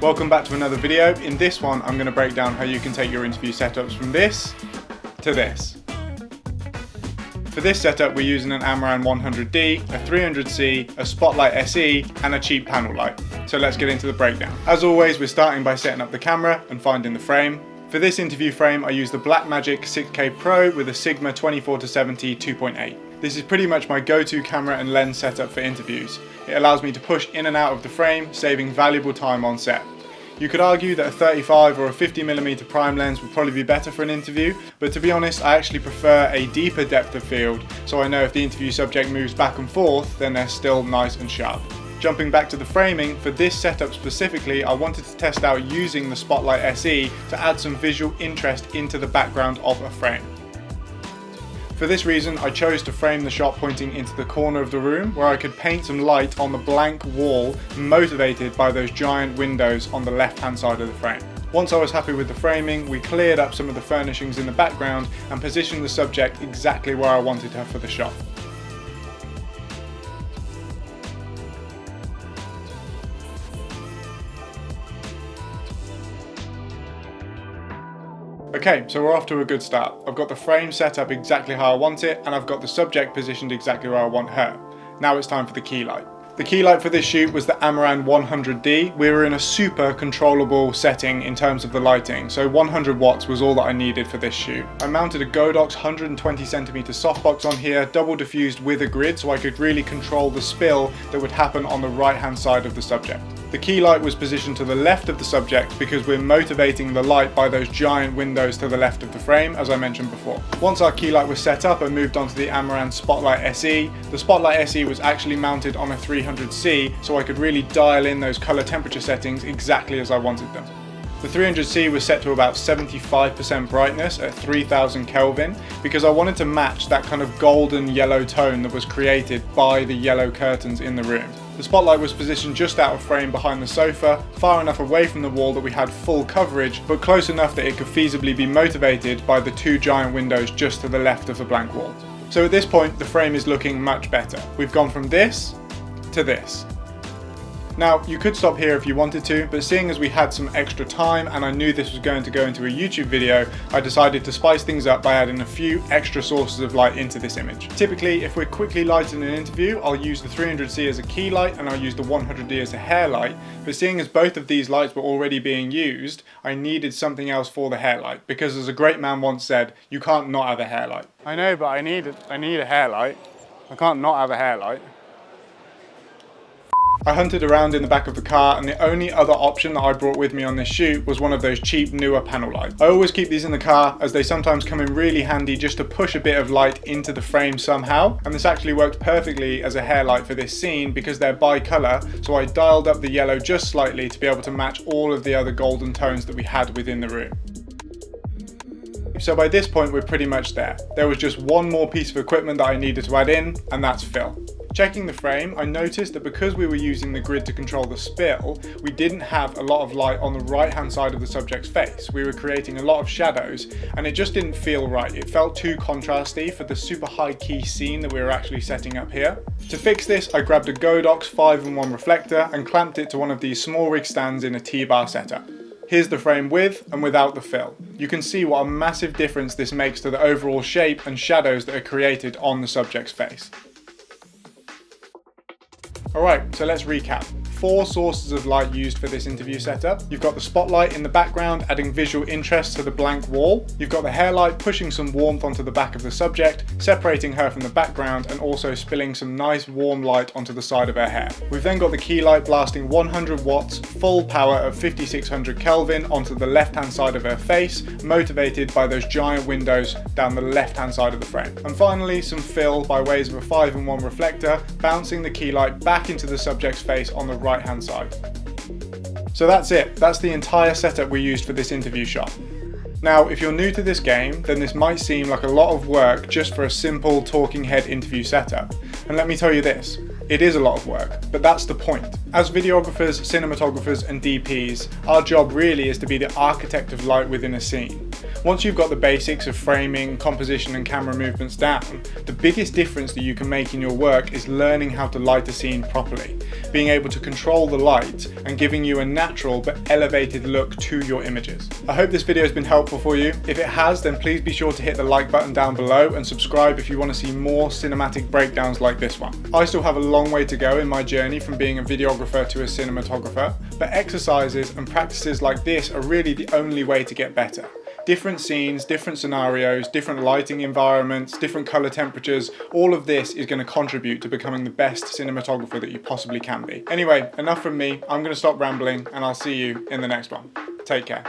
Welcome back to another video. In this one, I'm going to break down how you can take your interview setups from this to this. For this setup, we're using an Amaran 100D, a 300C, a Spotlight SE, and a cheap panel light. So let's get into the breakdown. As always, we're starting by setting up the camera and finding the frame. For this interview frame, I use the Blackmagic 6K Pro with a Sigma 24-70 2.8. This is pretty much my go-to camera and lens setup for interviews. It allows me to push in and out of the frame, saving valuable time on set. You could argue that a 35 or a 50mm prime lens would probably be better for an interview, but to be honest, I actually prefer a deeper depth of field, so I know if the interview subject moves back and forth, then they're still nice and sharp. Jumping back to the framing, for this setup specifically, I wanted to test out using the Spotlight SE to add some visual interest into the background of a frame. For this reason, I chose to frame the shot pointing into the corner of the room where I could paint some light on the blank wall motivated by those giant windows on the left-hand side of the frame. Once I was happy with the framing, we cleared up some of the furnishings in the background and positioned the subject exactly where I wanted her for the shot. Okay, so we're off to a good start. I've got the frame set up exactly how I want it, and I've got the subject positioned exactly where I want her. Now it's time for the key light. The key light for this shoot was the Amaran 100D. We were in a super controllable setting in terms of the lighting, so 100 watts was all that I needed for this shoot. I mounted a Godox 120cm softbox on here, double diffused with a grid, so I could really control the spill that would happen on the right hand side of the subject. The key light was positioned to the left of the subject because we're motivating the light by those giant windows to the left of the frame, as I mentioned before. Once our key light was set up, I moved on to the Amaran Spotlight SE. The Spotlight SE was actually mounted on a 300C, so I could really dial in those color temperature settings exactly as I wanted them. The 300C was set to about 75% brightness at 3000 Kelvin because I wanted to match that kind of golden yellow tone that was created by the yellow curtains in the room. The spotlight was positioned just out of frame behind the sofa, far enough away from the wall that we had full coverage, but close enough that it could feasibly be motivated by the two giant windows just to the left of the blank wall. So at this point, the frame is looking much better. We've gone from this to this. Now, you could stop here if you wanted to, but seeing as we had some extra time and I knew this was going to go into a YouTube video, I decided to spice things up by adding a few extra sources of light into this image. Typically, if we're quickly lighting an interview, I'll use the 300C as a key light and I'll use the 100D as a hair light, but seeing as both of these lights were already being used, I needed something else for the hair light, because as a great man once said, you can't not have a hair light. I know, but I need a hair light. I can't not have a hair light. I hunted around in the back of the car, and the only other option that I brought with me on this shoot was one of those cheap Neewer panel lights. I always keep these in the car as they sometimes come in really handy just to push a bit of light into the frame somehow, and this actually worked perfectly as a hair light for this scene because they're bi-colour, so I dialed up the yellow just slightly to be able to match all of the other golden tones that we had within the room. So by this point we're pretty much there. There was just one more piece of equipment that I needed to add in, and that's fill. Checking the frame, I noticed that because we were using the grid to control the spill, we didn't have a lot of light on the right hand side of the subject's face. We were creating a lot of shadows and it just didn't feel right. It felt too contrasty for the super high key scene that we were actually setting up here. To fix this, I grabbed a Godox 5-in-1 reflector and clamped it to one of these small rig stands in a T-bar setup. Here's the frame with and without the fill. You can see what a massive difference this makes to the overall shape and shadows that are created on the subject's face. Alright, so let's recap. 4 sources of light used for this interview setup. You've got the spotlight in the background adding visual interest to the blank wall. You've got the hair light pushing some warmth onto the back of the subject, separating her from the background and also spilling some nice warm light onto the side of her hair. We've then got the key light blasting 100 watts, full power of 5600 Kelvin onto the left hand side of her face, motivated by those giant windows down the left hand side of the frame. And finally, some fill by ways of a 5-in-1 reflector, bouncing the key light back into the subject's face on the right hand side. So that's it. That's the entire setup we used for this interview shot. Now, if you're new to this game, then this might seem like a lot of work just for a simple talking head interview setup. And let me tell you this, it is a lot of work, but that's the point. As videographers, cinematographers, and DPs, our job really is to be the architect of light within a scene. Once you've got the basics of framing, composition and camera movements down, the biggest difference that you can make in your work is learning how to light a scene properly, being able to control the light and giving you a natural but elevated look to your images. I hope this video has been helpful for you. If it has, then please be sure to hit the like button down below and subscribe if you want to see more cinematic breakdowns like this one. I still have a long way to go in my journey from being a videographer to a cinematographer, but exercises and practices like this are really the only way to get better. Different scenes, different scenarios, different lighting environments, different color temperatures, all of this is going to contribute to becoming the best cinematographer that you possibly can be. Anyway, enough from me. I'm going to stop rambling and I'll see you in the next one. Take care.